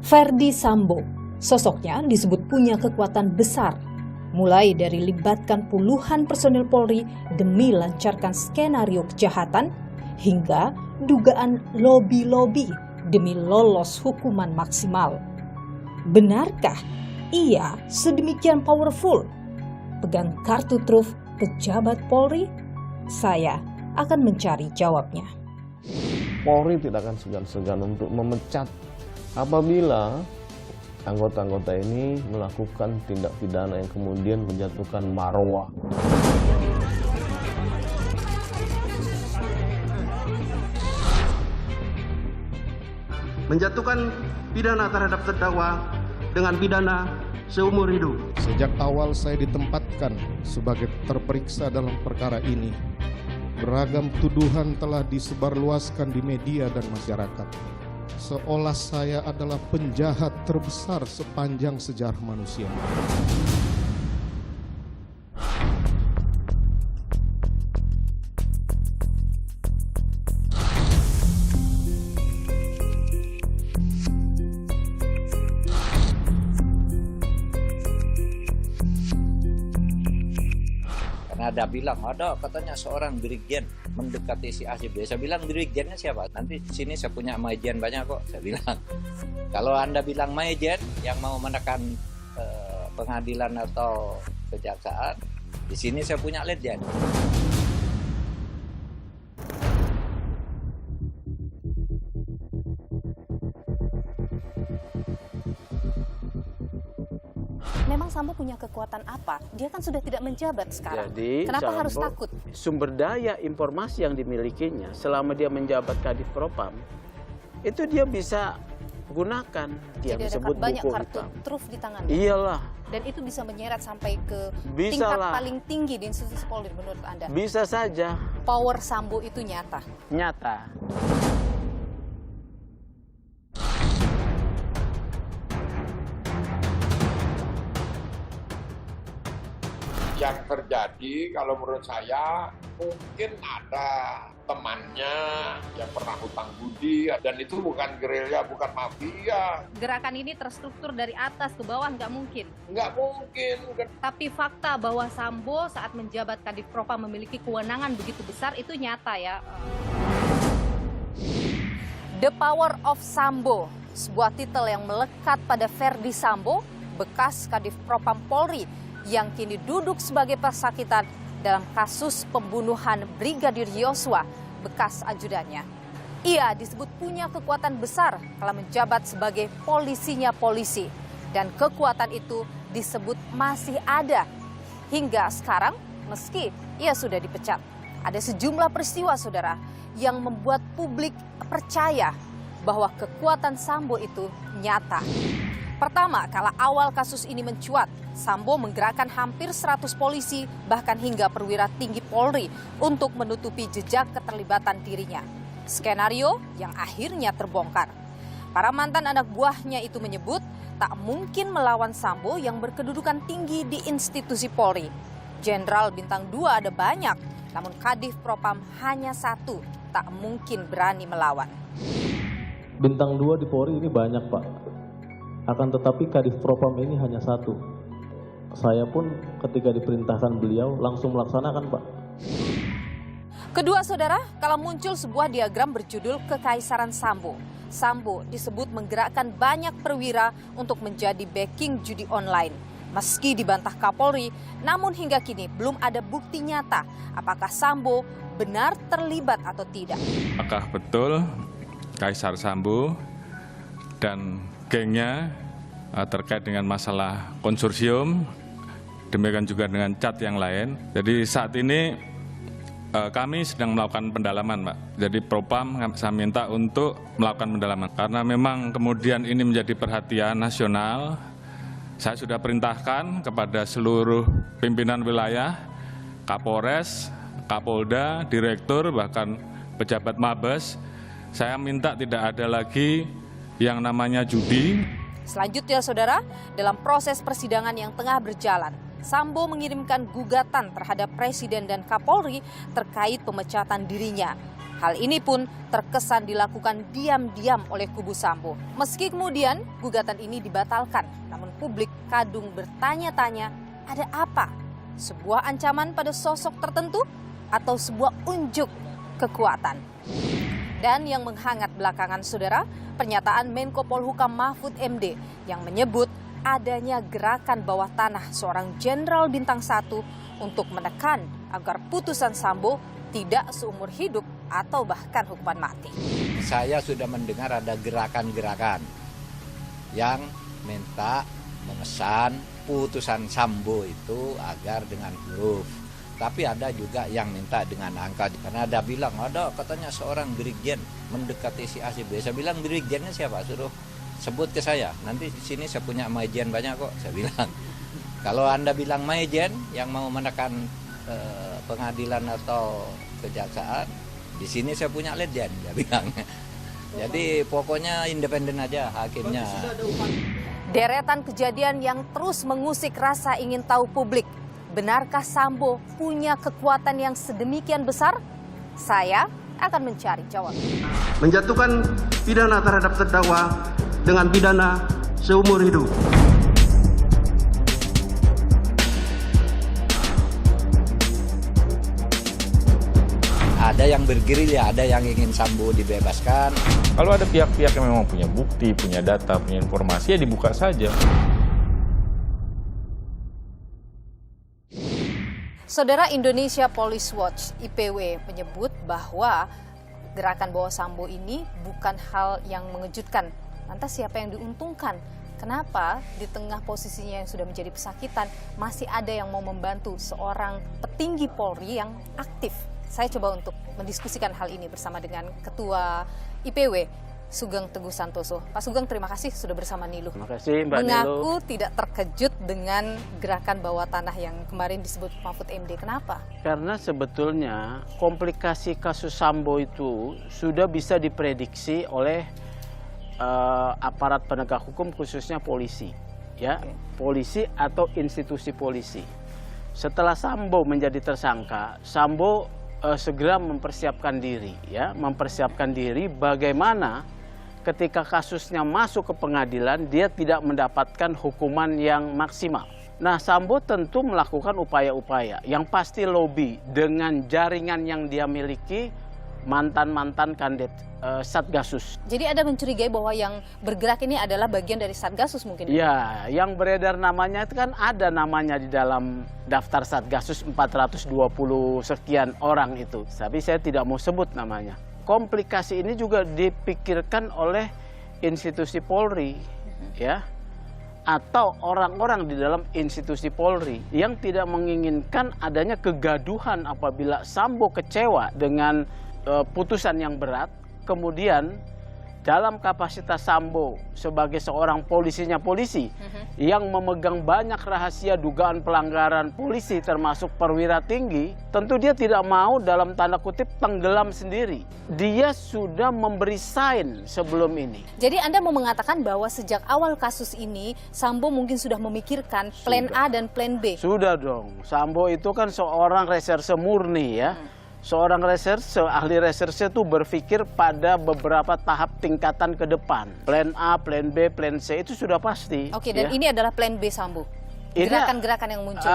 Ferdy Sambo, sosoknya disebut punya kekuatan besar, mulai dari libatkan puluhan personil Polri demi lancarkan skenario kejahatan, hingga dugaan lobi-lobi demi lolos hukuman maksimal. Benarkah ia sedemikian powerful? Pegang kartu truf pejabat Polri? Saya akan mencari jawabnya. Polri tidak akan segan-segan untuk memecat apabila anggota-anggota ini melakukan tindak pidana yang kemudian menjatuhkan marwah. Menjatuhkan pidana terhadap terdakwa dengan pidana seumur hidup. Sejak awal saya ditempatkan sebagai terperiksa dalam perkara ini, beragam tuduhan telah disebarluaskan di media dan masyarakat. Seolah saya adalah penjahat terbesar sepanjang sejarah manusia. Ada bilang, ada katanya seorang dirigen mendekati si A si B. Saya bilang dirigennya siapa? Nanti di sini saya punya majen banyak kok, saya bilang. Kalau Anda bilang majen yang mau menekan pengadilan atau kejaksaan, di sini saya punya legend. Memang Sambo punya kekuatan apa? Dia kan sudah tidak menjabat sekarang. Jadi, kenapa Sambo, harus takut? Sumber daya informasi yang dimilikinya selama dia menjabat Kadif Propam, itu dia bisa gunakan. Dia Jadi disebut ada banyak buku kartu hitam. truf di tangannya. Iyalah. Dan itu bisa menyeret sampai ke Bisa tingkat lah. paling tinggi di institusi Polri menurut Anda? Bisa saja. Power Sambo itu nyata? Nyata. Yang terjadi kalau menurut saya mungkin ada temannya yang pernah hutang budi dan itu bukan gerilya, bukan mafia. Gerakan ini terstruktur dari atas ke bawah nggak mungkin. Nggak mungkin. Tapi fakta bahwa Sambo saat menjabat Kadif Propam memiliki kewenangan begitu besar itu nyata ya. The Power of Sambo, sebuah titel yang melekat pada Ferdy Sambo, bekas Kadif Propam Polri, yang kini duduk sebagai pesakitan dalam kasus pembunuhan Brigadir Yosua, bekas ajudannya. Ia disebut punya kekuatan besar kala menjabat sebagai polisinya polisi. Dan kekuatan itu disebut masih ada hingga sekarang meski ia sudah dipecat. Ada sejumlah peristiwa, saudara, yang membuat publik percaya bahwa kekuatan Sambo itu nyata. Pertama, kala awal kasus ini mencuat, Sambo menggerakkan hampir 100 polisi, bahkan hingga perwira tinggi Polri untuk menutupi jejak keterlibatan dirinya. Skenario yang akhirnya terbongkar. Para mantan anak buahnya itu menyebut tak mungkin melawan Sambo yang berkedudukan tinggi di institusi Polri. Jenderal bintang 2 ada banyak, namun Kadif Propam hanya 1, tak mungkin berani melawan. Bintang 2 di Polri ini banyak, Pak. Akan tetapi Kadif Propam ini hanya 1. Saya pun ketika diperintahkan beliau langsung melaksanakan, Pak. Kedua, saudara, kalau muncul sebuah diagram berjudul Kekaisaran Sambo. Sambo disebut menggerakkan banyak perwira untuk menjadi backing judi online. Meski dibantah Kapolri, namun hingga kini belum ada bukti nyata apakah Sambo benar terlibat atau tidak. Apakah betul Kaisar Sambo dan gengnya terkait dengan masalah konsorsium, demikian juga dengan cat yang lain. Jadi saat ini kami sedang melakukan pendalaman, Pak. Jadi Propam saya minta untuk melakukan pendalaman. Karena memang kemudian ini menjadi perhatian nasional, saya sudah perintahkan kepada seluruh pimpinan wilayah, Kapolres, Kapolda, Direktur, bahkan pejabat Mabes, saya minta tidak ada lagi yang namanya judi. Selanjutnya, saudara, dalam proses persidangan yang tengah berjalan, Sambo mengirimkan gugatan terhadap Presiden dan Kapolri terkait pemecatan dirinya. Hal ini pun terkesan dilakukan diam-diam oleh kubu Sambo. Meski kemudian gugatan ini dibatalkan, namun publik kadung bertanya-tanya, ada apa? Sebuah ancaman pada sosok tertentu atau sebuah unjuk kekuatan? Dan yang menghangat belakangan, saudara, pernyataan Menko Polhukam Mahfud MD yang menyebut adanya gerakan bawah tanah seorang Jenderal Bintang 1 untuk menekan agar putusan Sambo tidak seumur hidup atau bahkan hukuman mati. Saya sudah mendengar ada gerakan-gerakan yang minta memesan putusan Sambo itu agar dengan huruf. Tapi ada juga yang minta dengan angka. Karena ada bilang, ada katanya seorang Brigjen mendekati si A si B. Saya bilang, Brigjennya siapa? Suruh sebut ke saya. Nanti di sini saya punya majen banyak kok, saya bilang. Kalau Anda bilang majen yang mau menekan pengadilan atau kejaksaan, di sini saya punya legend, dia bilang. Jadi pokoknya independen aja hakimnya. Deretan kejadian yang terus mengusik rasa ingin tahu publik. Benarkah Sambo punya kekuatan yang sedemikian besar? Saya akan mencari jawaban. Menjatuhkan pidana terhadap terdakwa dengan pidana seumur hidup. Ada yang bergerilya, ada yang ingin Sambo dibebaskan. Kalau ada pihak-pihak yang memang punya bukti, punya data, punya informasi, ya dibuka saja. Saudara, Indonesia Police Watch (IPW) menyebut bahwa gerakan bawah Sambo ini bukan hal yang mengejutkan. Lantas siapa yang diuntungkan? Kenapa di tengah posisinya yang sudah menjadi pesakitan masih ada yang mau membantu seorang petinggi Polri yang aktif? Saya coba untuk mendiskusikan hal ini bersama dengan Ketua IPW, Sugeng Teguh Santoso. Pak Sugeng, terima kasih sudah bersama Niluh. Terima kasih Mbak Niluh. Mengaku tidak terkejut dengan gerakan bawah tanah yang kemarin disebut Mahfud MD. Kenapa? Karena sebetulnya komplikasi kasus Sambo itu sudah bisa diprediksi oleh aparat penegak hukum, khususnya polisi, ya, polisi atau institusi polisi. Setelah Sambo menjadi tersangka, Sambo segera mempersiapkan diri, ya, mempersiapkan diri bagaimana ketika kasusnya masuk ke pengadilan dia tidak mendapatkan hukuman yang maksimal. Nah, Sambo tentu melakukan upaya-upaya, yang pasti lobby dengan jaringan yang dia miliki, mantan-mantan kandidat Satgasus. Jadi ada mencurigai bahwa yang bergerak ini adalah bagian dari Satgasus mungkin? Ya, yang beredar namanya itu kan ada namanya di dalam daftar Satgasus 420 sekian orang itu. Tapi saya tidak mau sebut namanya. Komplikasi ini juga dipikirkan oleh institusi Polri, ya, atau orang-orang di dalam institusi Polri yang tidak menginginkan adanya kegaduhan apabila Sambo kecewa dengan putusan yang berat. Kemudian dalam kapasitas Sambo sebagai seorang polisinya polisi yang memegang banyak rahasia dugaan pelanggaran polisi termasuk perwira tinggi, tentu dia tidak mau dalam tanda kutip tenggelam sendiri. Dia sudah memberi sign sebelum ini. Jadi Anda mau mengatakan bahwa sejak awal kasus ini Sambo mungkin sudah memikirkan plan A dan plan B? Sudah dong. Sambo itu kan seorang reserse murni, ya. Seorang reserse, ahli reserse itu berpikir pada beberapa tahap tingkatan ke depan. Plan A, plan B, plan C itu sudah pasti. Oke, dan ya. ini adalah plan B Sambo? Gerakan-gerakan yang muncul?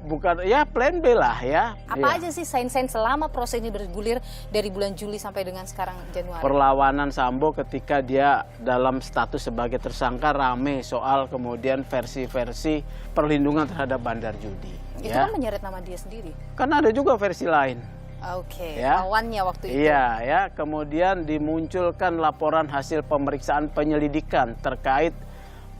Bukan, ya plan B lah ya. Apa aja sih sign-sign selama proses ini bergulir dari bulan Juli sampai dengan sekarang Januari? Perlawanan Sambo ketika dia dalam status sebagai tersangka rame soal kemudian versi-versi perlindungan terhadap bandar judi. Itu kan menyeret nama dia sendiri. Kan ada juga versi lain. Oke, ya. lawannya waktu itu. Iya, ya. Kemudian dimunculkan laporan hasil pemeriksaan penyelidikan terkait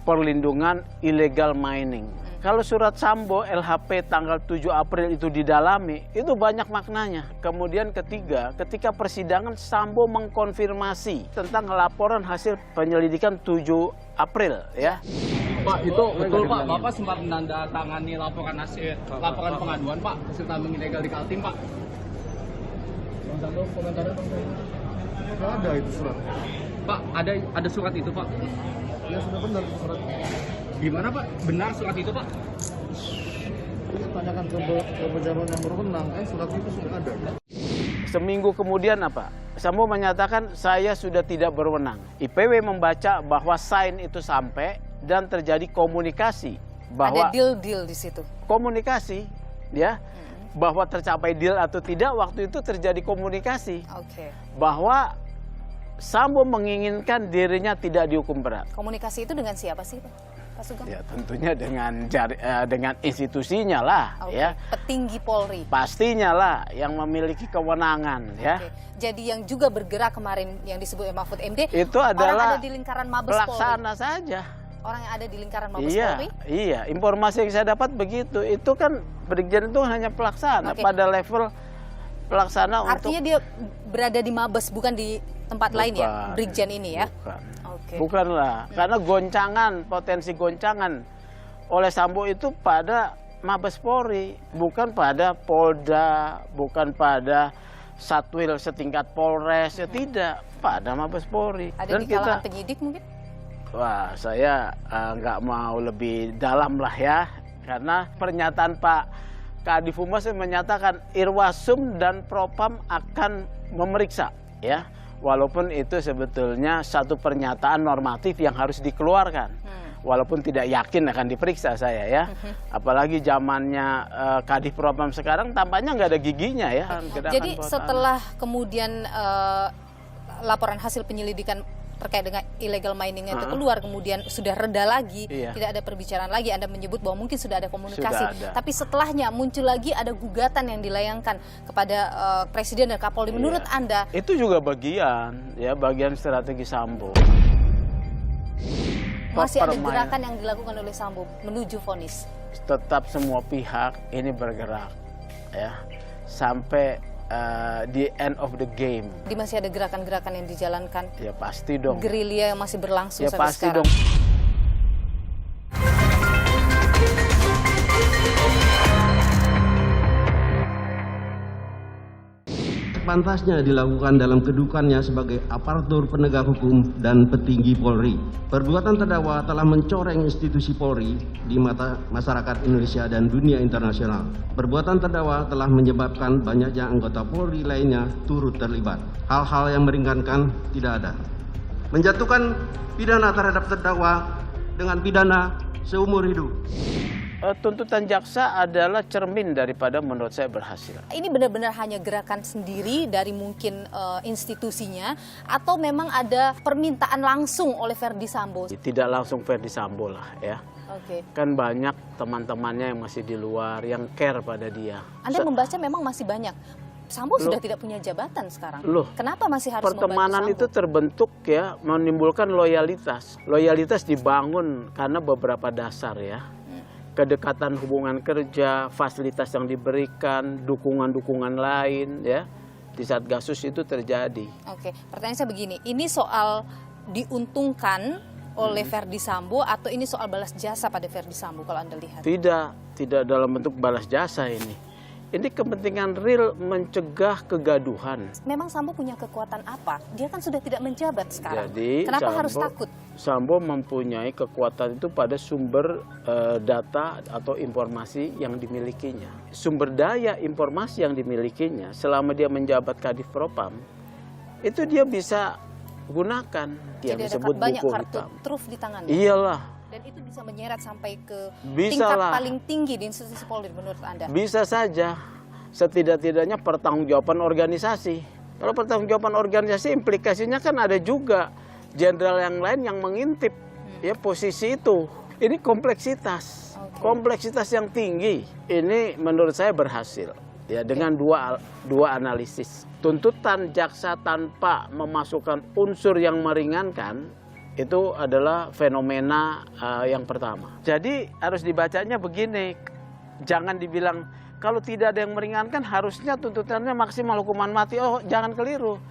perlindungan illegal mining. Kalau surat Sambo LHP tanggal 7 April itu didalami, itu banyak maknanya. Kemudian ketiga, ketika persidangan Sambo mengkonfirmasi tentang laporan hasil penyelidikan 7 April, ya. Pak, itu betul Pak, Bapak sempat menandatangani laporan pengaduan Pak, hasil tambang ilegal di Kaltim Pak. Komentarnya Nggak ada itu surat. Pak, ada surat itu Pak? Ya sudah benar surat. Gimana Pak? Benar surat itu Pak? Tanyakan ke pejabat yang berwenang, surat itu sudah ada. seminggu kemudian apa? Sambo menyatakan saya sudah tidak berwenang. IPW membaca bahwa sign itu sampai dan terjadi komunikasi bahwa ada deal-deal di situ. Komunikasi, ya, bahwa tercapai deal atau tidak waktu itu terjadi komunikasi. Bahwa Sambo menginginkan dirinya tidak dihukum berat. Komunikasi itu dengan siapa sih, Pak Sugeng? Ya tentunya dengan institusinya lah, ya. Petinggi Polri. Pastinya lah yang memiliki kewenangan, ya. Jadi yang juga bergerak kemarin yang disebut Mahfud MD itu adalah orang ada di lingkaran Mabes pelaksana Polri. Saja. Orang yang ada di lingkaran Mabes Polri. Iya, informasi yang saya dapat begitu. Itu kan Brigjen itu hanya pelaksana pada level pelaksana. Artinya dia berada di Mabes, bukan di tempat lain ya, Brigjen ini ya? Bukanlah, karena potensi goncangan oleh Sambo itu pada Mabes Polri, bukan pada Polda, bukan pada Satwil setingkat Polres, ya tidak, pada Mabes Polri. Ada di kalangan penyidik mungkin? Wah, saya nggak mau lebih dalam lah ya, karena pernyataan Pak Kadif Humas menyatakan Irwasum dan Propam akan memeriksa, ya. Walaupun itu sebetulnya satu pernyataan normatif yang harus dikeluarkan. Walaupun tidak yakin akan diperiksa saya ya. Apalagi zamannya Kadif Propam sekarang tampaknya nggak ada giginya ya. Jadi setelah kemudian laporan hasil penyelidikan terkait dengan illegal mining itu keluar, kemudian sudah reda lagi, tidak ada perbicaraan lagi, Anda menyebut bahwa mungkin sudah ada komunikasi. Tapi setelahnya muncul lagi ada gugatan yang dilayangkan kepada Presiden dan Kapolri. Menurut Anda? Itu juga bagian strategi Sambo. Masih ada gerakan yang dilakukan oleh Sambo menuju vonis? Tetap semua pihak ini bergerak, ya, sampai the end of the game. Di masih ada gerakan-gerakan yang dijalankan? Ya pasti dong. Gerilya yang masih berlangsung ya, sampai pasti sekarang? Dong. Pantasnya dilakukan dalam kedudukannya sebagai aparatur penegak hukum dan petinggi Polri. Perbuatan terdakwa telah mencoreng institusi Polri di mata masyarakat Indonesia dan dunia internasional. Perbuatan terdakwa telah menyebabkan banyaknya anggota Polri lainnya turut terlibat. Hal-hal yang meringankan tidak ada. Menjatuhkan pidana terhadap terdakwa dengan pidana seumur hidup. Tuntutan jaksa adalah cermin daripada menurut saya berhasil. Ini benar-benar hanya gerakan sendiri dari mungkin institusinya atau memang ada permintaan langsung oleh Verdi Sambo? Tidak langsung Verdi Sambo lah ya. Kan banyak teman-temannya yang masih di luar yang care pada dia. Anda membaca memang masih banyak. Sambo sudah tidak punya jabatan sekarang. Kenapa masih harus pertemanan itu terbentuk ya, menimbulkan loyalitas. Loyalitas dibangun karena beberapa dasar ya. Kedekatan hubungan kerja, fasilitas yang diberikan, dukungan-dukungan lain ya di Satgasus itu terjadi. Pertanyaan saya begini, ini soal diuntungkan oleh Verdi Sambo atau ini soal balas jasa pada Verdi Sambo kalau Anda lihat? Tidak dalam bentuk balas jasa ini. Ini kepentingan real mencegah kegaduhan. Memang Sambo punya kekuatan apa? Dia kan sudah tidak menjabat sekarang. Jadi, kenapa harus takut? Sambo mempunyai kekuatan itu pada sumber data atau informasi yang dimilikinya. Sumber daya informasi yang dimilikinya selama dia menjabat Kadif Propam, itu dia bisa gunakan. Dia disebut banyak buku kartu hitam. truf di tangannya. Iyalah. Dan itu bisa menyeret sampai ke Bisa tingkat lah. paling tinggi di institusi Polri menurut Anda? Bisa saja. Setidak-tidaknya pertanggungjawaban organisasi. Kalau pertanggungjawaban organisasi implikasinya kan ada juga jenderal yang lain yang mengintip ya posisi itu. Ini kompleksitas. Kompleksitas yang tinggi. Ini menurut saya berhasil. Ya dengan dua analisis. Tuntutan jaksa tanpa memasukkan unsur yang meringankan itu adalah fenomena yang pertama. Jadi harus dibacanya begini, jangan dibilang kalau tidak ada yang meringankan harusnya tuntutannya maksimal hukuman mati. Oh jangan keliru.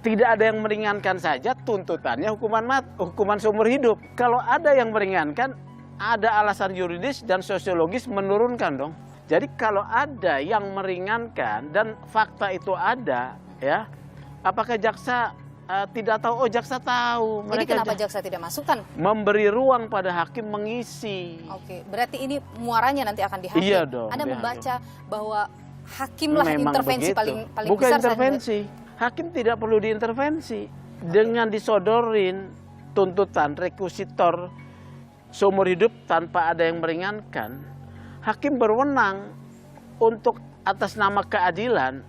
Tidak ada yang meringankan saja tuntutannya hukuman seumur hidup. Kalau ada yang meringankan, ada alasan yuridis dan sosiologis menurunkan dong. Jadi kalau ada yang meringankan dan fakta itu ada, ya, apakah jaksa tidak tahu? Oh jaksa tahu. Jadi kenapa jaksa tidak masukkan? Memberi ruang pada hakim mengisi. Berarti ini muaranya nanti akan di hakim. Iya dong. Anda membaca bahwa Hakim lah Memang intervensi begitu. paling Bukan besar. intervensi. Hakim tidak perlu diintervensi. Dengan disodorin tuntutan rekusitor seumur hidup tanpa ada yang meringankan, hakim berwenang untuk atas nama keadilan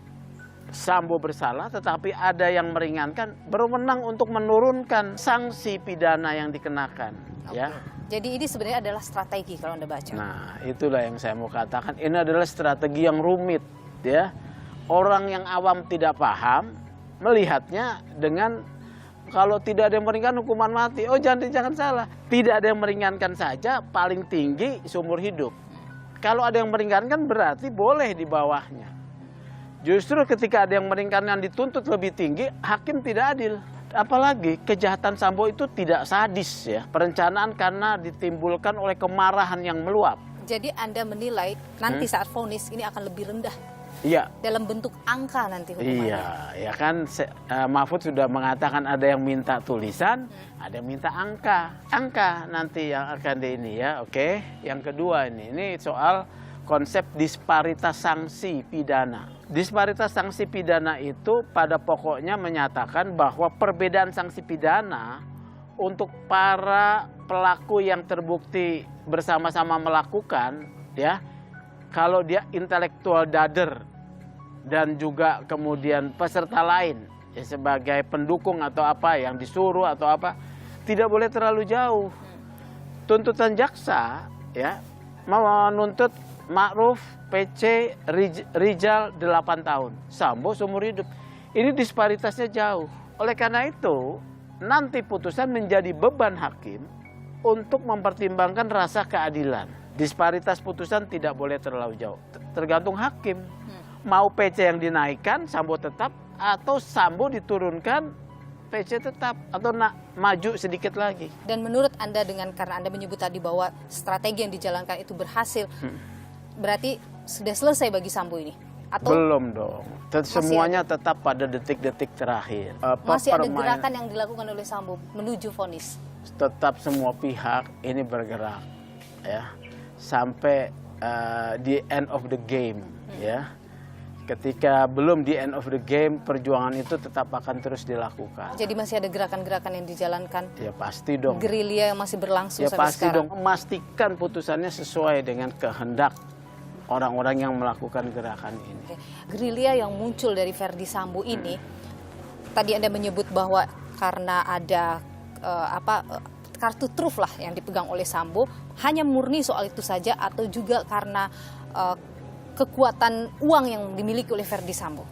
Sambo bersalah, tetapi ada yang meringankan, berwenang untuk menurunkan sanksi pidana yang dikenakan. Ya. Jadi ini sebenarnya adalah strategi kalau Anda baca. Nah, itulah yang saya mau katakan. Ini adalah strategi yang rumit, ya. Orang yang awam tidak paham melihatnya dengan kalau tidak ada yang meringankan hukuman mati. Oh, jangan salah. Tidak ada yang meringankan saja paling tinggi seumur hidup. Kalau ada yang meringankan berarti boleh di bawahnya. Justru ketika ada yang meringankan dituntut lebih tinggi, hakim tidak adil. Apalagi kejahatan Sambo itu tidak sadis ya. Perencanaan karena ditimbulkan oleh kemarahan yang meluap. Jadi Anda menilai nanti saat vonis ini akan lebih rendah. Iya. Dalam bentuk angka nanti hukumannya. Iya, ya kan Mahfud sudah mengatakan ada yang minta tulisan, ada yang minta angka. Angka nanti yang akan di ini ya, oke. Yang kedua ini soal konsep disparitas sanksi pidana. Disparitas sanksi pidana itu pada pokoknya menyatakan bahwa perbedaan sanksi pidana untuk para pelaku yang terbukti bersama-sama melakukan, ya, kalau dia intelektual dader dan juga kemudian peserta lain ya, sebagai pendukung atau apa yang disuruh atau apa, tidak boleh terlalu jauh. Tuntutan jaksa ya menuntut Ma'ruf PC Rijal 8 tahun, Sambo seumur hidup. Ini disparitasnya jauh. Oleh karena itu, nanti putusan menjadi beban hakim untuk mempertimbangkan rasa keadilan. Disparitas putusan tidak boleh terlalu jauh. Tergantung hakim. Mau PC yang dinaikkan, Sambo tetap, atau Sambo diturunkan, PC tetap, atau maju sedikit lagi. Dan menurut Anda karena Anda menyebut tadi bahwa strategi yang dijalankan itu berhasil, berarti sudah selesai bagi Sambo ini? Atau belum dong. Semuanya tetap pada detik-detik terakhir. Masih ada gerakan yang dilakukan oleh Sambo menuju vonis? Tetap semua pihak ini bergerak ya sampai di end of the game ya. Ketika belum di end of the game, perjuangan itu tetap akan terus dilakukan. Jadi masih ada gerakan-gerakan yang dijalankan? Ya pasti dong. Gerilya yang masih berlangsung ya, sampai sekarang? Ya pasti dong. Memastikan putusannya sesuai dengan kehendak orang-orang yang melakukan gerakan ini. Gerilya yang muncul dari Verdi Sambo ini, tadi Anda menyebut bahwa karena ada kartu truf lah yang dipegang oleh Sambo, hanya murni soal itu saja atau juga karena kekuatan uang yang dimiliki oleh Verdi Sambo?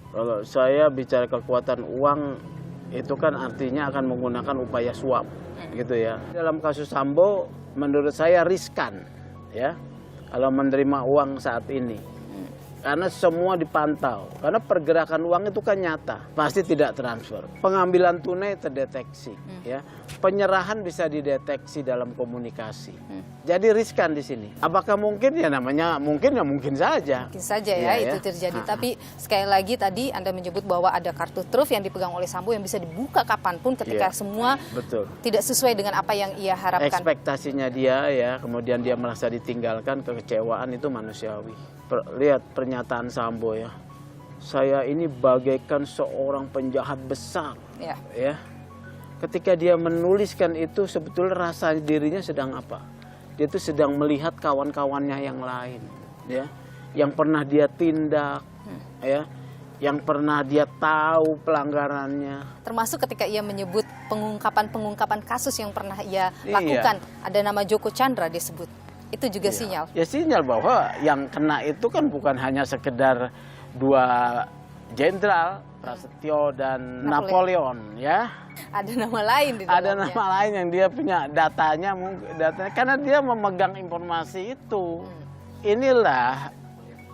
Kalau saya bicara kekuatan uang, itu kan artinya akan menggunakan upaya suap, gitu ya. Dalam kasus Sambo, menurut saya riskan, ya, kalau menerima uang saat ini. Karena semua dipantau, karena pergerakan uang itu kan nyata, pasti tidak transfer. Pengambilan tunai terdeteksi, ya. Penyerahan bisa dideteksi dalam komunikasi. Jadi riskan di sini. Apakah mungkin? Ya namanya mungkin ya mungkin saja. Mungkin saja ya itu terjadi. Tapi sekali lagi tadi Anda menyebut bahwa ada kartu truf yang dipegang oleh Sambo yang bisa dibuka kapanpun ketika semua tidak sesuai dengan apa yang ia harapkan. Ekspektasinya dia ya, kemudian dia merasa ditinggalkan, kekecewaan itu manusiawi. Lihat pernyataan Sambo ya. Saya ini bagaikan seorang penjahat besar. Ya. Ketika dia menuliskan itu sebetulnya rasa dirinya sedang apa? Dia itu sedang melihat kawan-kawannya yang lain, ya, yang pernah dia tindak, ya, yang pernah dia tahu pelanggarannya. Termasuk ketika ia menyebut pengungkapan kasus yang pernah ia lakukan, ada nama Joko Chandra disebut. Itu juga sinyal. Ya sinyal bahwa yang kena itu kan bukan hanya sekedar dua jenderal, Prasetyo dan Napoleon, ya. Ada nama lain di dalamnya. Ada nama lain yang dia punya datanya karena dia memegang informasi itu. Inilah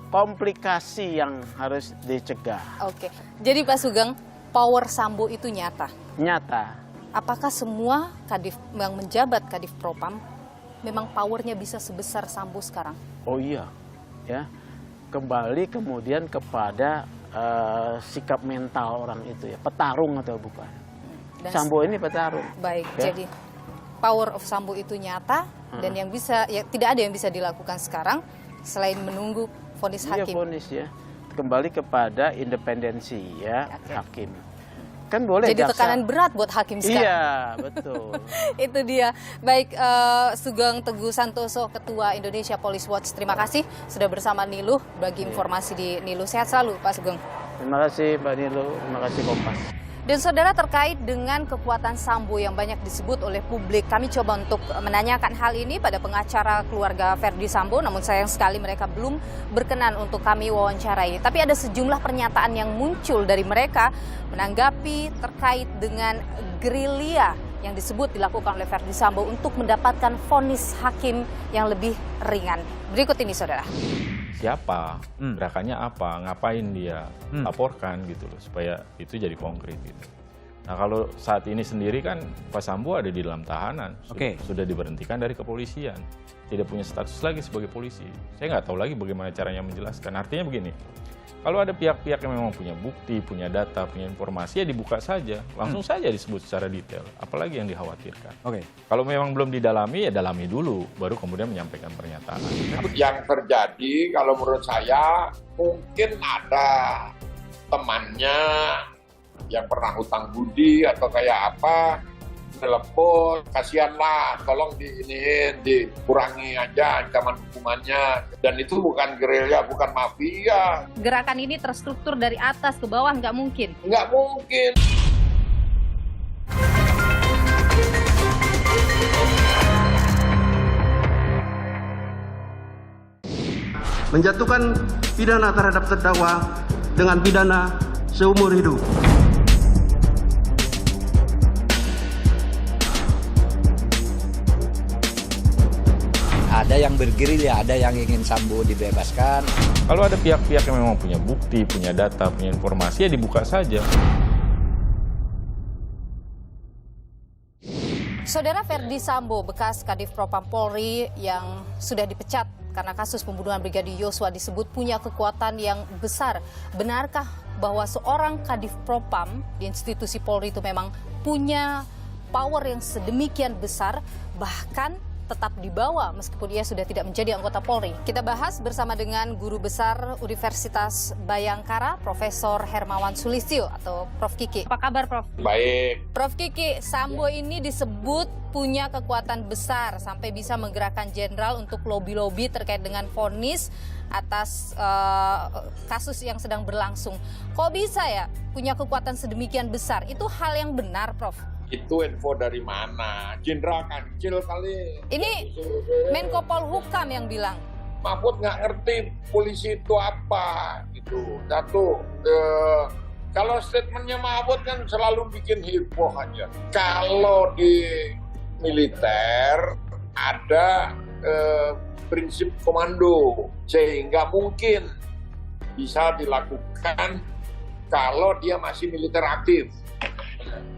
komplikasi yang harus dicegah. Oke. Jadi Pak Sugeng, power Sambo itu nyata. Nyata. Apakah semua kadif yang menjabat Kadif Propam memang powernya bisa sebesar Sambo sekarang? Oh iya, ya. Kembali kemudian kepada sikap mental orang itu ya, petarung atau bukan. Dan Sambo ini petarung. Baik, ya? Jadi power of Sambo itu nyata dan yang bisa tidak ada yang bisa dilakukan sekarang selain menunggu vonis Iya, hakim. vonis ya. Kembali kepada independensi ya hakim. Kan boleh Jadi jaksa. tekanan berat buat hakim sekarang. Iya, betul. Itu dia. Baik, Sugeng Teguh Santoso, Ketua Indonesia Police Watch. Terima kasih sudah bersama Niluh bagi informasi di Niluh. Sehat selalu, Pak Sugeng. Terima kasih Mbak Niluh, terima kasih Kompas. Dan saudara, terkait dengan kekuatan Sambo yang banyak disebut oleh publik, kami coba untuk menanyakan hal ini pada pengacara keluarga Verdi Sambo, namun sayang sekali mereka belum berkenan untuk kami wawancarai. Tapi ada sejumlah pernyataan yang muncul dari mereka menanggapi terkait dengan gerilya yang disebut dilakukan oleh Verdi Sambo untuk mendapatkan vonis hakim yang lebih ringan. Berikut ini saudara. Siapa, gerakannya apa, ngapain dia laporkan gitu loh, supaya itu jadi konkret gitu. Nah kalau saat ini sendiri kan Pak Sambo ada di dalam tahanan, sudah diberhentikan dari kepolisian, tidak punya status lagi sebagai polisi. Saya nggak tahu lagi bagaimana caranya menjelaskan. Artinya begini, kalau ada pihak-pihak yang memang punya bukti, punya data, punya informasi, ya dibuka saja, langsung saja disebut secara detail, apalagi yang dikhawatirkan. Kalau memang belum didalami, ya dalami dulu, baru kemudian menyampaikan pernyataan. Yang terjadi kalau menurut saya mungkin ada temannya yang pernah hutang budi atau kayak apa, telepon, kasihanlah, tolong dikurangi aja ancaman hukumannya. Dan itu bukan gerilya, bukan mafia. Gerakan ini terstruktur dari atas ke bawah, nggak mungkin. Nggak mungkin. Menjatuhkan pidana terhadap terdakwa dengan pidana seumur hidup. Ada yang bergerilya, ada yang ingin Sambo dibebaskan. Kalau ada pihak-pihak yang memang punya bukti, punya data, punya informasi, ya dibuka saja. Saudara Verdi Sambo, bekas Kadif Propam Polri yang sudah dipecat karena kasus pembunuhan Brigadir Yosua disebut punya kekuatan yang besar. Benarkah bahwa seorang Kadif Propam di institusi Polri itu memang punya power yang sedemikian besar, bahkan tetap dibawa meskipun ia sudah tidak menjadi anggota Polri? Kita bahas bersama dengan Guru Besar Universitas Bayangkara, Profesor Hermawan Sulistyo atau Prof. Kiki. Apa kabar, Prof? Baik. Prof. Kiki, Sambo ini disebut punya kekuatan besar sampai bisa menggerakkan jenderal untuk lobby-lobby terkait dengan vonis atas kasus yang sedang berlangsung. Kok bisa ya punya kekuatan sedemikian besar? Itu hal yang benar, Prof? Itu info dari mana? Jenderal Kancil kali. Ini Menko Polhukam yang bilang. Mahfud nggak ngerti polisi itu apa gitu. Satu, kalau statementnya Mahfud kan selalu bikin heboh aja. Kalau di militer ada prinsip komando sehingga mungkin bisa dilakukan kalau dia masih militer aktif.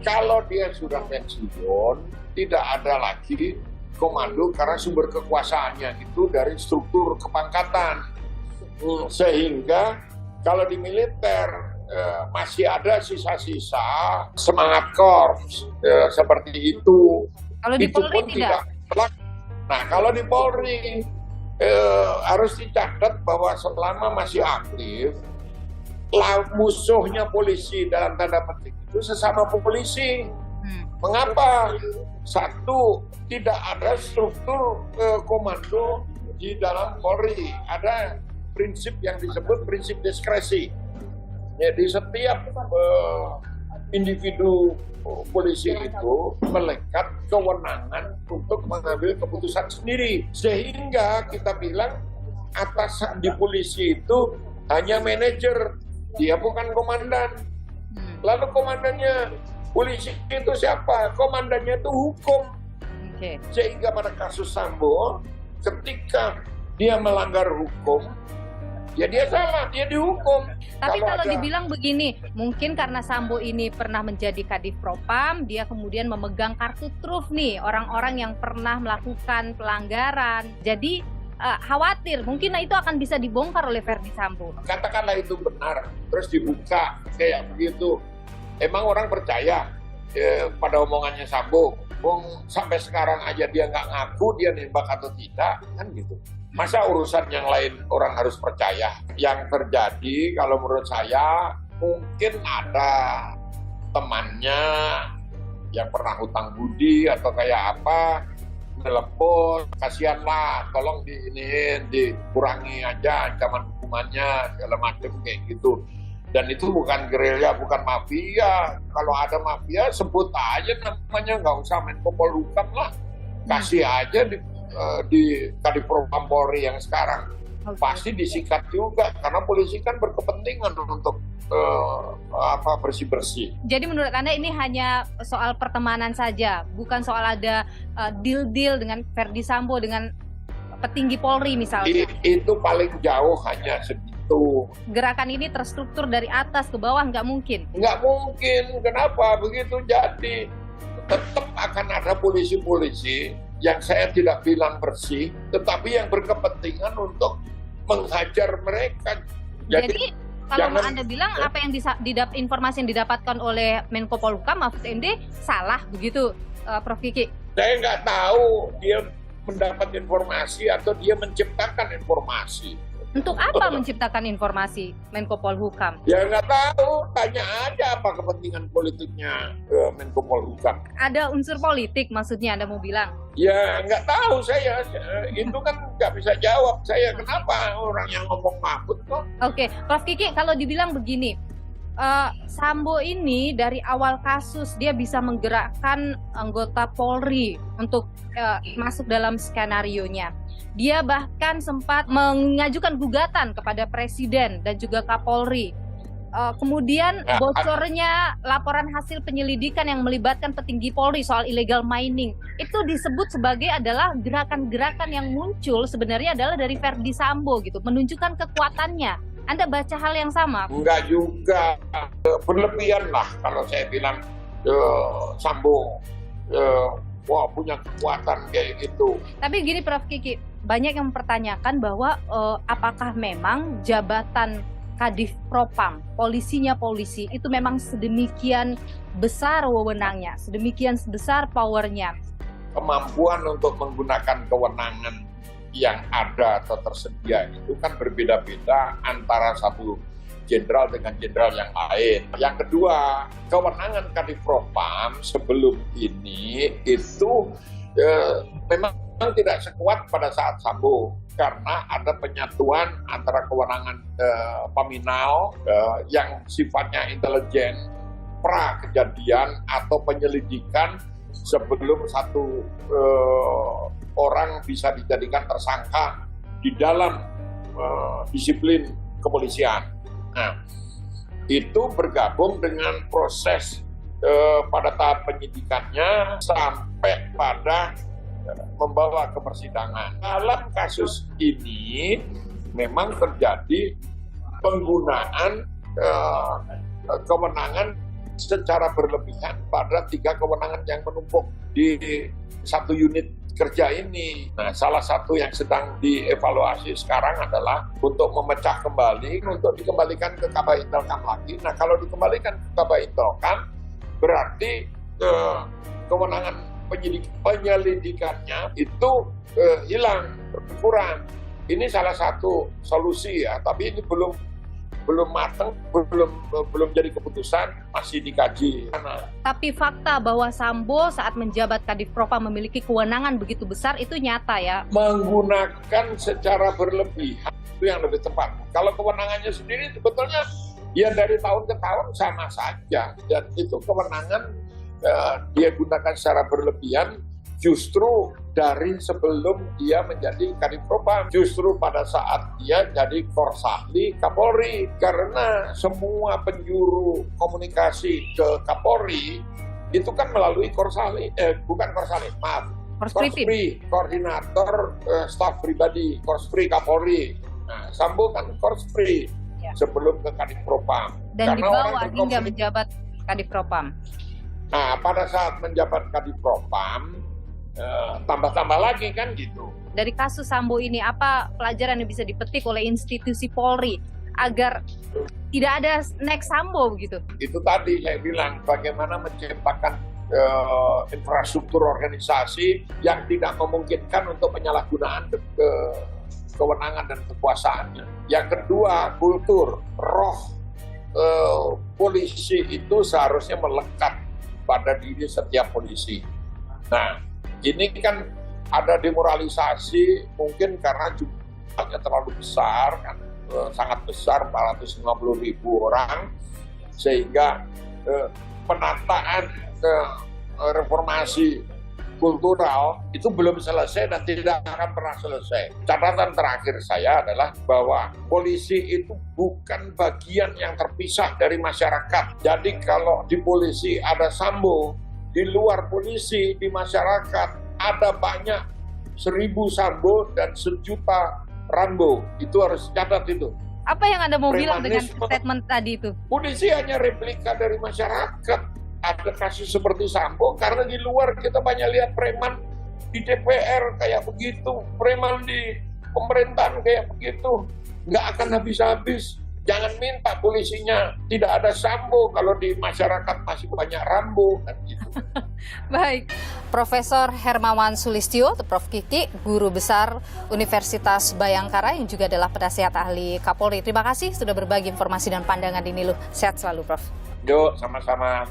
Kalau dia sudah pensiun, tidak ada lagi komando karena sumber kekuasaannya itu dari struktur kepangkatan. Sehingga kalau di militer masih ada sisa-sisa semangat korps seperti itu. Kalau di Polri tidak. Nah, kalau di Polri harus dicatat bahwa selama masih aktif, musuhnya polisi dalam tanda petik itu sesama polisi. Mengapa? Satu, tidak ada struktur komando di dalam Polri. Ada prinsip yang disebut prinsip diskresi. Jadi setiap individu polisi itu melekat kewenangan untuk mengambil keputusan sendiri. Sehingga kita bilang atasan di polisi itu hanya manajer, dia bukan komandan. Lalu komandannya polisi itu siapa? Komandannya itu hukum. Sehingga pada kasus Sambo, ketika dia melanggar hukum, ya dia salah, dia dihukum. Tapi kalau dibilang begini, mungkin karena Sambo ini pernah menjadi Kadif Propam, dia kemudian memegang kartu truf nih, orang-orang yang pernah melakukan pelanggaran. Jadi khawatir, mungkin itu akan bisa dibongkar oleh Verdi Sambo. Katakanlah itu benar, terus dibuka kayak begitu. Emang orang percaya pada omongannya Sambo? Sampai sekarang aja dia nggak ngaku dia nembak atau tidak, kan gitu. Masa urusan yang lain orang harus percaya? Yang terjadi kalau menurut saya mungkin ada temannya yang pernah hutang budi atau kayak apa, telepon, kasihanlah, tolong dikurangi aja ancaman hukumannya, segala macam kayak gitu. Dan itu bukan gerilya, bukan mafia. Kalau ada mafia, sebut aja namanya, nggak usah Menko Polhukam lah. Kasih aja di Kadifropam Polri yang sekarang. Pasti disikat juga, karena polisi kan berkepentingan untuk bersih-bersih. Jadi menurut Anda ini hanya soal pertemanan saja, bukan soal ada deal-deal dengan Ferdi Sambo dengan petinggi Polri misalnya? Itu paling jauh hanya segitu. Gerakan ini terstruktur dari atas ke bawah, nggak mungkin? Nggak mungkin. Kenapa? Begitu jadi tetap akan ada polisi-polisi yang saya tidak bilang bersih, tetapi yang berkepentingan untuk menghajar mereka. Jadi kalau Anda bilang apa yang informasi yang didapatkan oleh Menko Polhukam Mahfud MD salah begitu, Prof. Kiki? Saya nggak tahu dia mendapat informasi atau dia menciptakan informasi. Untuk apa menciptakan informasi Menko Polhukam? Ya nggak tahu, tanya aja apa kepentingan politiknya Menko Polhukam. Ada unsur politik maksudnya Anda mau bilang? Ya nggak tahu saya, itu kan nggak bisa jawab saya kenapa orang yang ngomong Mahfud kok. Oke, Prof. Kiki, kalau dibilang begini, Sambo ini dari awal kasus dia bisa menggerakkan anggota Polri untuk masuk dalam skenario-nya. Dia bahkan sempat mengajukan gugatan kepada Presiden dan juga Kapolri. Kemudian bocornya laporan hasil penyelidikan yang melibatkan petinggi Polri soal illegal mining itu disebut sebagai adalah gerakan-gerakan yang muncul sebenarnya adalah dari Ferdi Sambo gitu, menunjukkan kekuatannya. Anda baca hal yang sama? Enggak juga, berlebihan lah kalau saya bilang Sambo wah punya kekuatan kayak gitu. Tapi gini Prof. Kiki, banyak yang mempertanyakan bahwa apakah memang jabatan Kadif Propam, polisinya polisi, itu memang sedemikian besar wewenangnya, sedemikian besar powernya. Kemampuan untuk menggunakan kewenangan yang ada atau tersedia itu kan berbeda-beda antara satu jenderal dengan jenderal yang lain. Yang kedua, kewenangan Kadif Propam sebelum ini itu memang tidak sekuat pada saat Sambo karena ada penyatuan antara kewenangan Paminal yang sifatnya intelijen pra kejadian atau penyelidikan sebelum satu orang bisa dijadikan tersangka di dalam disiplin kepolisian. Nah, itu bergabung dengan proses pada tahap penyidikannya sampai pada membawa ke persidangan. Dalam kasus ini memang terjadi penggunaan kewenangan secara berlebihan pada 3 kewenangan yang menumpuk di satu unit kerja ini. Nah, salah satu yang sedang dievaluasi sekarang adalah untuk memecah kembali, untuk dikembalikan ke Kabah Intelkam lagi. Nah, kalau dikembalikan ke Kabah Intelkam, berarti kewenangan penyelidikannya itu hilang, berkurang. Ini salah satu solusi ya, tapi ini belum matang, belum jadi keputusan, masih dikaji. Tapi fakta bahwa Sambo saat menjabat Kadif Propam memiliki kewenangan begitu besar itu nyata ya? Menggunakan secara berlebihan itu yang lebih tepat. Kalau kewenangannya sendiri sebetulnya ya dari tahun ke tahun sama saja, dan itu kewenangan dia gunakan secara berlebihan justru dari sebelum dia menjadi Kadif Propam, justru pada saat dia jadi Korsahli Kapolri, karena semua penjuru komunikasi ke Kapolri itu kan melalui Korsahli, Korspri, koordinator staf pribadi Korspri Kapolri. Nah, Sambo kan Korspri sebelum ke Kadif Propam. Dan dibawa hingga menjabat Kadif Propam. Nah, pada saat menjabat Kadif Propam, tambah-tambah lagi kan gitu. Dari kasus Sambo ini, apa pelajaran yang bisa dipetik oleh institusi Polri agar tidak ada next Sambo begitu? Itu tadi saya bilang, bagaimana menciptakan infrastruktur organisasi yang tidak memungkinkan untuk penyalahgunaan kewenangan dan kekuasaannya. Yang kedua, kultur, roh polisi itu seharusnya melekat pada diri setiap polisi. Nah, ini kan ada demoralisasi mungkin karena jumlahnya terlalu besar, kan, sangat besar, 450.000 orang, sehingga penataan reformasi kultural itu belum selesai dan tidak akan pernah selesai. Catatan terakhir saya adalah bahwa polisi itu bukan bagian yang terpisah dari masyarakat. Jadi kalau di polisi ada Sambo, di luar polisi, di masyarakat ada banyak 1.000 Sambo dan 1 juta Rambo. Itu harus catat itu. Apa yang Anda mau bilang dengan statement tadi itu? Polisi hanya replika dari masyarakat. Ada kasus seperti Sambo karena di luar kita banyak lihat preman di DPR kayak begitu, preman di pemerintahan kayak begitu, nggak akan habis-habis. Jangan minta polisinya tidak ada Sambo kalau di masyarakat masih banyak Rambo kan gitu. Baik, Profesor Hermawan Sulistyo, Prof. Kiki, Guru Besar Universitas Bayangkara yang juga adalah penasihat ahli Kapolri. Terima kasih sudah berbagi informasi dan pandangan di Niluh. Sehat selalu, Prof. Yuk, sama-sama.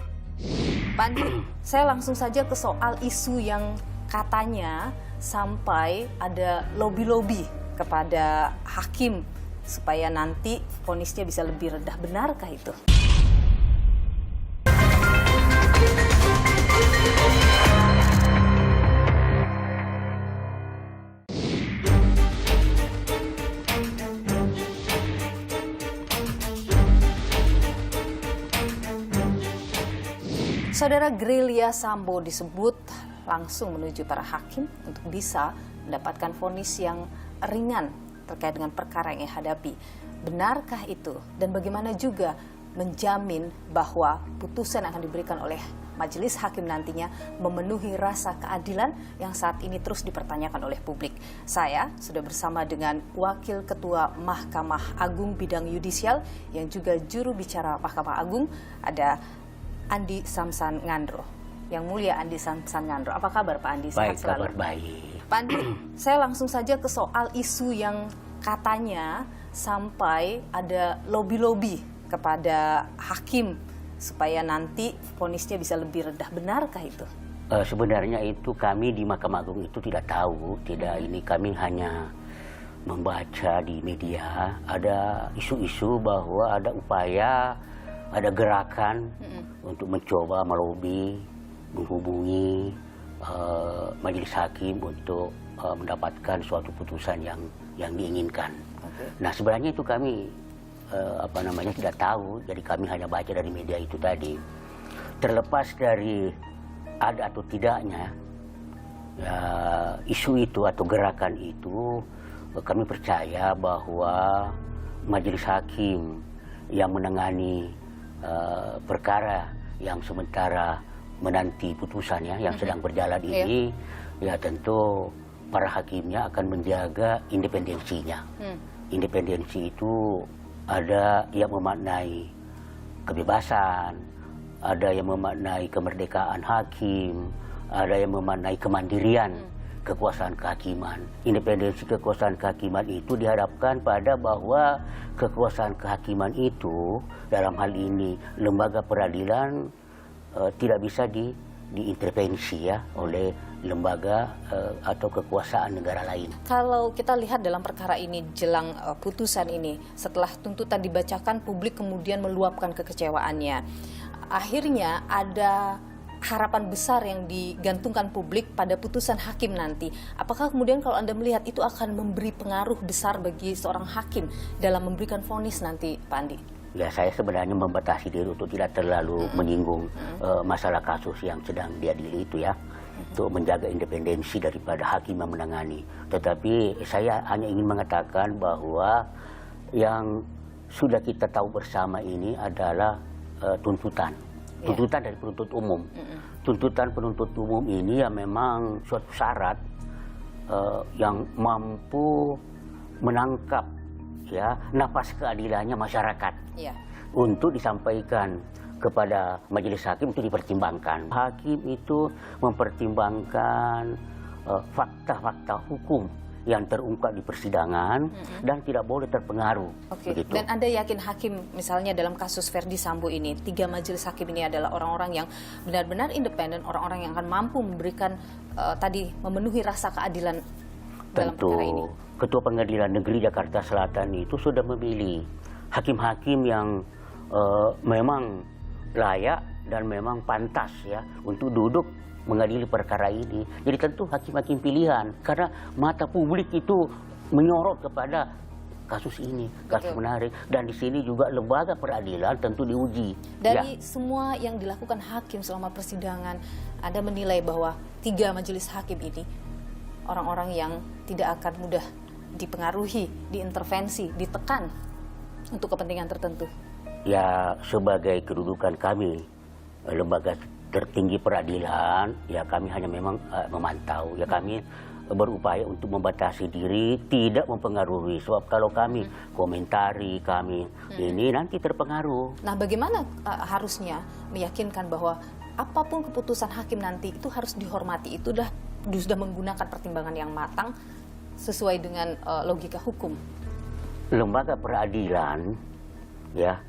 Pak Andi, saya langsung saja ke soal isu yang katanya sampai ada lobby-lobby kepada hakim supaya nanti vonisnya bisa lebih rendah. Benarkah itu? Saudara, gerilya Sambo disebut langsung menuju para hakim untuk bisa mendapatkan vonis yang ringan terkait dengan perkara yang ia hadapi. Benarkah itu? Dan bagaimana juga menjamin bahwa putusan yang akan diberikan oleh majelis hakim nantinya memenuhi rasa keadilan yang saat ini terus dipertanyakan oleh publik. Saya sudah bersama dengan Wakil Ketua Mahkamah Agung Bidang Yudisial yang juga juru bicara Mahkamah Agung, ada Andi Samsan Ngandro. Yang mulia Andi Samsan Ngandro. Apa kabar Pak Andi? Sehat baik, selalu. Kabar baik. Pak Andi, saya langsung saja ke soal isu yang katanya sampai ada lobby-lobby kepada hakim supaya nanti vonisnya bisa lebih rendah. Benarkah itu? Sebenarnya itu kami di Mahkamah Agung itu tidak tahu. Ini kami hanya membaca di media ada isu-isu bahwa ada upaya, ada gerakan untuk mencoba melobi, menghubungi majelis hakim untuk mendapatkan suatu putusan yang diinginkan. Nah, sebenarnya itu kami tidak tahu, jadi kami hanya baca dari media itu tadi. Terlepas dari ada atau tidaknya ya, isu itu atau gerakan itu, kami percaya bahwa majelis hakim yang menangani perkara yang sementara menanti putusannya yang sedang berjalan ini, ya tentu para hakimnya akan menjaga independensinya. Independensi itu ada yang memaknai kebebasan, ada yang memaknai kemerdekaan hakim, ada yang memaknai kemandirian kekuasaan kehakiman. Independensi kekuasaan kehakiman itu diharapkan pada bahwa kekuasaan kehakiman itu dalam hal ini lembaga peradilan tidak bisa diintervensi ya oleh lembaga atau kekuasaan negara lain. Kalau kita lihat dalam perkara ini jelang putusan ini, setelah tuntutan dibacakan, publik kemudian meluapkan kekecewaannya. Akhirnya ada harapan besar yang digantungkan publik pada putusan hakim nanti. Apakah kemudian kalau Anda melihat itu akan memberi pengaruh besar bagi seorang hakim dalam memberikan vonis nanti, Pak Andi? Ya, saya sebenarnya membatasi diri untuk tidak terlalu menyinggung masalah kasus yang sedang diadili itu ya, untuk menjaga independensi daripada hakim yang menangani. Tetapi saya hanya ingin mengatakan bahwa yang sudah kita tahu bersama ini adalah tuntutan dari penuntut umum. Tuntutan penuntut umum ini ya memang suatu syarat yang mampu menangkap ya napas keadilannya masyarakat untuk disampaikan kepada majelis hakim itu dipertimbangkan. Hakim itu mempertimbangkan fakta-fakta hukum yang terungkap di persidangan dan tidak boleh terpengaruh. Oke. Dan Anda yakin hakim misalnya dalam kasus Verdi Sambo ini, 3 majelis hakim ini adalah orang-orang yang benar-benar independen, orang-orang yang akan mampu memberikan memenuhi rasa keadilan dalam perkara ini? Ketua Pengadilan Negeri Jakarta Selatan itu sudah memilih hakim-hakim yang memang layak dan memang pantas ya untuk duduk mengadili perkara ini. Jadi tentu hakim-hakim pilihan, karena mata publik itu menyorot kepada kasus ini, kasus menarik. Dan di sini juga lembaga peradilan tentu diuji. Dari semua yang dilakukan hakim selama persidangan, Anda menilai bahwa 3 majelis hakim ini orang-orang yang tidak akan mudah dipengaruhi, diintervensi, ditekan untuk kepentingan tertentu. Ya, sebagai kedudukan kami, lembaga tertinggi peradilan, ya kami hanya memang memantau. Ya kami berupaya untuk membatasi diri, tidak mempengaruhi. Sebab kalau kami komentari, kami ini nanti terpengaruh. Nah, bagaimana harusnya meyakinkan bahwa apapun keputusan hakim nanti itu harus dihormati, itu sudah menggunakan pertimbangan yang matang sesuai dengan logika hukum? Lembaga peradilan, ya,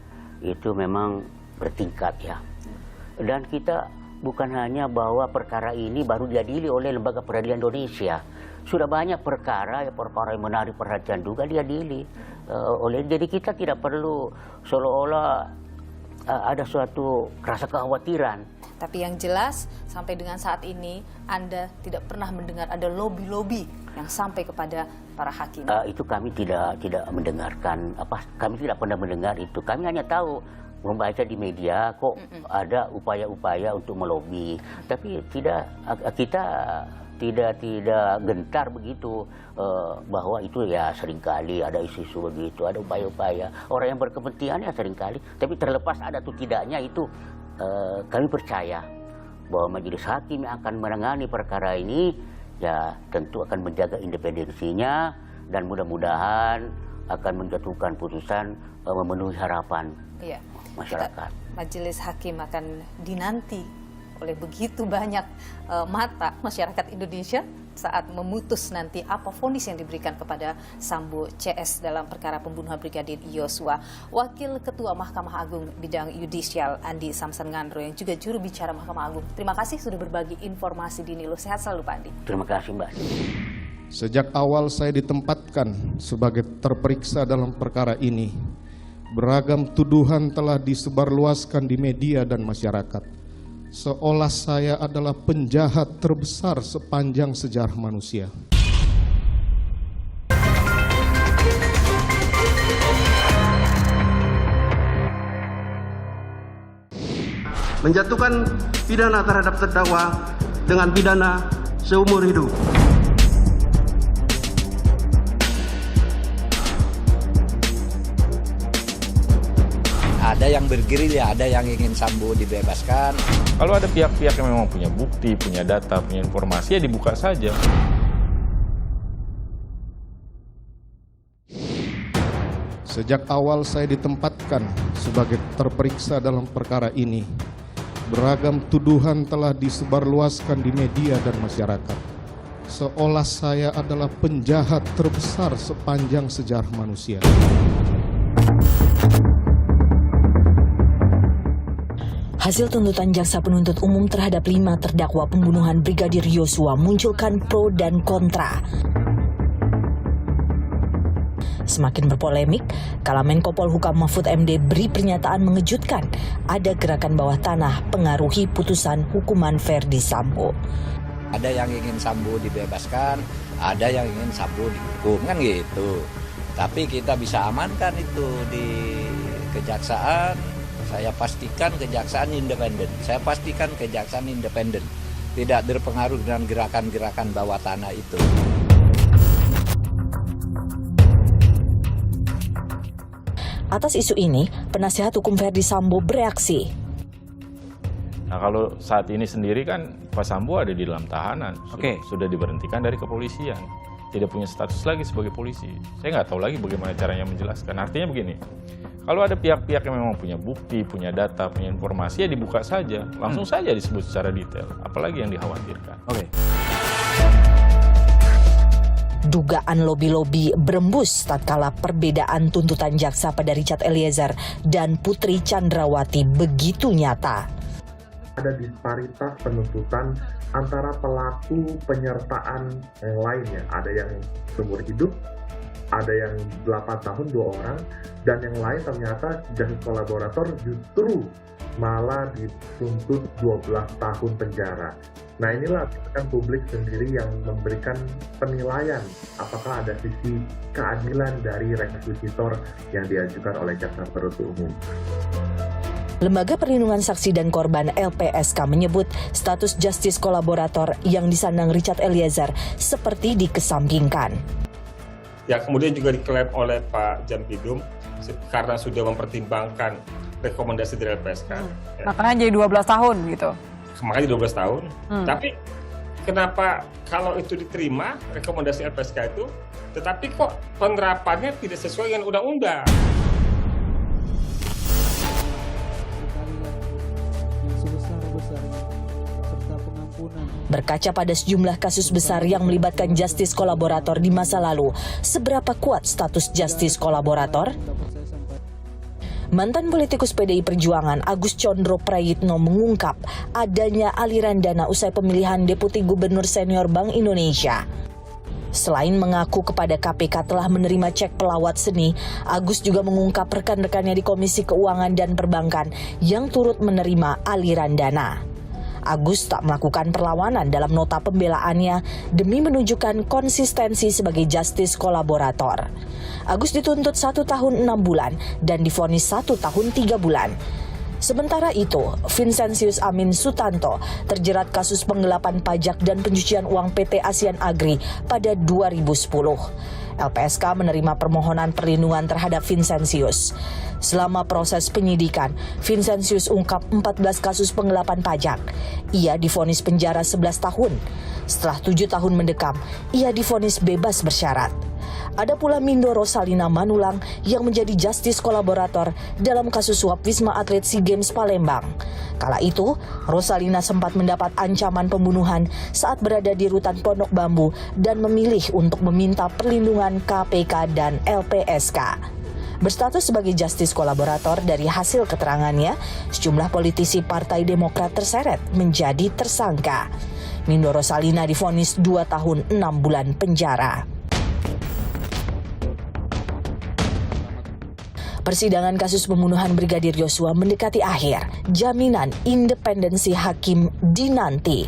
itu memang bertingkat ya. Dan kita bukan hanya bahwa perkara ini baru diadili oleh Lembaga Peradilan Indonesia. Sudah banyak perkara yang menarik perhatian juga diadili oleh. Jadi kita tidak perlu seolah-olah ada suatu rasa kekhawatiran. Tapi yang jelas sampai dengan saat ini Anda tidak pernah mendengar ada lobby-lobby yang sampai kepada para hakim. Itu kami tidak mendengarkan. Kami tidak pernah mendengar itu. Kami hanya tahu, membaca di media kok ada upaya-upaya untuk melobi, tapi kita tidak gentar begitu bahwa itu ya seringkali ada isu-isu begitu, ada upaya-upaya orang yang berkepentingan ya seringkali, tapi terlepas ada atau tidaknya itu kami percaya bahwa majelis hakim yang akan menangani perkara ini ya tentu akan menjaga independensinya dan mudah-mudahan akan menjatuhkan putusan memenuhi harapan masyarakat. Majelis hakim akan dinanti oleh begitu banyak mata masyarakat Indonesia saat memutus nanti apa vonis yang diberikan kepada Sambo CS dalam perkara pembunuhan Brigadir Yosua. Wakil Ketua Mahkamah Agung Bidang Yudisial Andi Samsan Ngandro yang juga juru bicara Mahkamah Agung. Terima kasih sudah berbagi informasi di Nilo. Sehat selalu Pak Andi. Terima kasih Mbak. Sejak awal saya ditempatkan sebagai terperiksa dalam perkara ini, beragam tuduhan telah disebarluaskan di media dan masyarakat. Seolah saya adalah penjahat terbesar sepanjang sejarah manusia. Menjatuhkan pidana terhadap terdakwa dengan pidana seumur hidup. Ada yang bergerilya, ada yang ingin Sambo dibebaskan. Kalau ada pihak-pihak yang memang punya bukti, punya data, punya informasi, ya dibuka saja. Sejak awal saya ditempatkan sebagai terperiksa dalam perkara ini, beragam tuduhan telah disebarluaskan di media dan masyarakat. Seolah saya adalah penjahat terbesar sepanjang sejarah manusia. Hasil tuntutan jaksa penuntut umum terhadap 5 terdakwa pembunuhan Brigadir Yosua munculkan pro dan kontra. Semakin berpolemik, kala Menko Polhukam Mahfud MD beri pernyataan mengejutkan ada gerakan bawah tanah pengaruhi putusan hukuman Verdi Sambo. Ada yang ingin Sambo dibebaskan, ada yang ingin Sambo dihukum, kan gitu. Tapi kita bisa amankan itu di kejaksaan. Saya pastikan kejaksaan independen. Saya pastikan kejaksaan independen. Tidak terpengaruh dengan gerakan-gerakan bawah tanah itu. Atas isu ini, penasihat hukum Verdi Sambo bereaksi. Nah, kalau saat ini sendiri kan Pak Sambo ada di dalam tahanan. Sudah diberhentikan dari kepolisian. Tidak punya status lagi sebagai polisi. Saya nggak tahu lagi bagaimana caranya menjelaskan. Artinya begini, kalau ada pihak-pihak yang memang punya bukti, punya data, punya informasi, ya dibuka saja. Langsung saja disebut secara detail. Apalagi yang dikhawatirkan. Dugaan lobi-lobi berembus tatkala perbedaan tuntutan jaksa pada Richard Eliezer dan Putri Chandrawati begitu nyata. Ada disparitas penuntutan antara pelaku penyertaan yang lainnya. Ada yang seumur hidup, ada yang 8 tahun 2 orang, dan yang lain ternyata justice kolaborator justru malah dituntut 12 tahun penjara. Nah inilah kan publik sendiri yang memberikan penilaian apakah ada sisi keadilan dari rekusitor yang diajukan oleh jaksa penuntut umum. Lembaga Perlindungan Saksi dan Korban LPSK menyebut status justice kolaborator yang disandang Richard Eliezer seperti dikesampingkan. Ya kemudian juga diklaim oleh Pak Jampidum karena sudah mempertimbangkan rekomendasi dari LPSK. Ya. Makanya jadi 12 tahun gitu. Makanya 12 tahun. Tapi kenapa kalau itu diterima rekomendasi LPSK itu, tetapi kok penerapannya tidak sesuai dengan undang-undang? Berkaca pada sejumlah kasus besar yang melibatkan justice kolaborator di masa lalu, seberapa kuat status justice kolaborator? Mantan politikus PDI Perjuangan Agus Condro Prayitno mengungkap adanya aliran dana usai pemilihan Deputi Gubernur Senior Bank Indonesia. Selain mengaku kepada KPK telah menerima cek pelawat seni, Agus juga mengungkap rekan-rekannya di Komisi Keuangan dan Perbankan yang turut menerima aliran dana. Agus tak melakukan perlawanan dalam nota pembelaannya demi menunjukkan konsistensi sebagai justice kolaborator. Agus dituntut 1 tahun 6 bulan dan divonis 1 tahun 3 bulan. Sementara itu, Vincentius Amin Sutanto terjerat kasus penggelapan pajak dan pencucian uang PT Asian Agri pada 2010. LPSK menerima permohonan perlindungan terhadap Vincentius. Selama proses penyidikan, Vincentius ungkap 14 kasus penggelapan pajak. Ia divonis penjara 11 tahun. Setelah 7 tahun mendekam, ia divonis bebas bersyarat. Ada pula Mindo Rosalina Manulang yang menjadi justice kolaborator dalam kasus suap Wisma Atlet SEA Games Palembang. Kala itu, Rosalina sempat mendapat ancaman pembunuhan saat berada di rutan Pondok Bambu dan memilih untuk meminta perlindungan KPK dan LPSK. Berstatus sebagai justice kolaborator, dari hasil keterangannya, sejumlah politisi Partai Demokrat terseret menjadi tersangka. Mindo Rosalina divonis 2 tahun 6 bulan penjara. Persidangan kasus pembunuhan Brigadir Yosua mendekati akhir. Jaminan independensi hakim dinanti.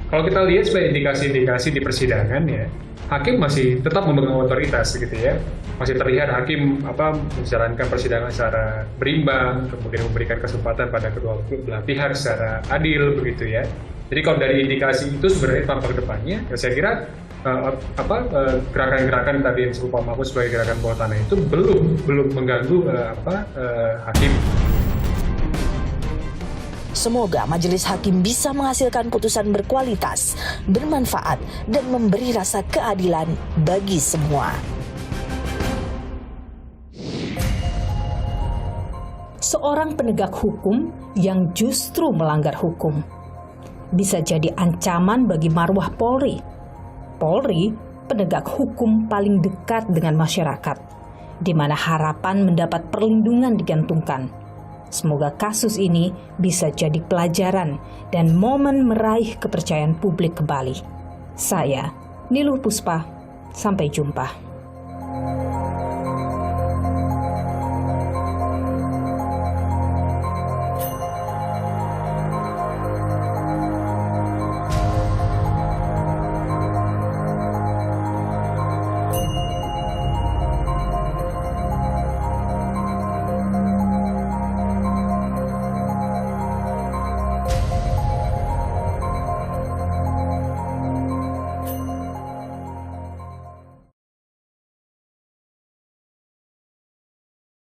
Kalau kita lihat sebagai indikasi-indikasi di persidangan ya, hakim masih tetap memegang otoritas gitu ya. Masih terlihat hakim menjalankan persidangan secara berimbang, kemudian memberikan kesempatan pada kedua belah pihak secara adil begitu ya. Jadi kalau dari indikasi itu sebenarnya tampak depannya, ya saya kira gerakan-gerakan tadi yang disebut Pak Mahfud sebagai gerakan bawah tanah itu belum mengganggu hakim. Semoga majelis hakim bisa menghasilkan putusan berkualitas, bermanfaat, dan memberi rasa keadilan bagi semua. Seorang penegak hukum yang justru melanggar hukum bisa jadi ancaman bagi marwah Polri. Polri, penegak hukum paling dekat dengan masyarakat, di mana harapan mendapat perlindungan digantungkan. Semoga kasus ini bisa jadi pelajaran dan momen meraih kepercayaan publik kembali. Saya, Niluh Puspa, sampai jumpa.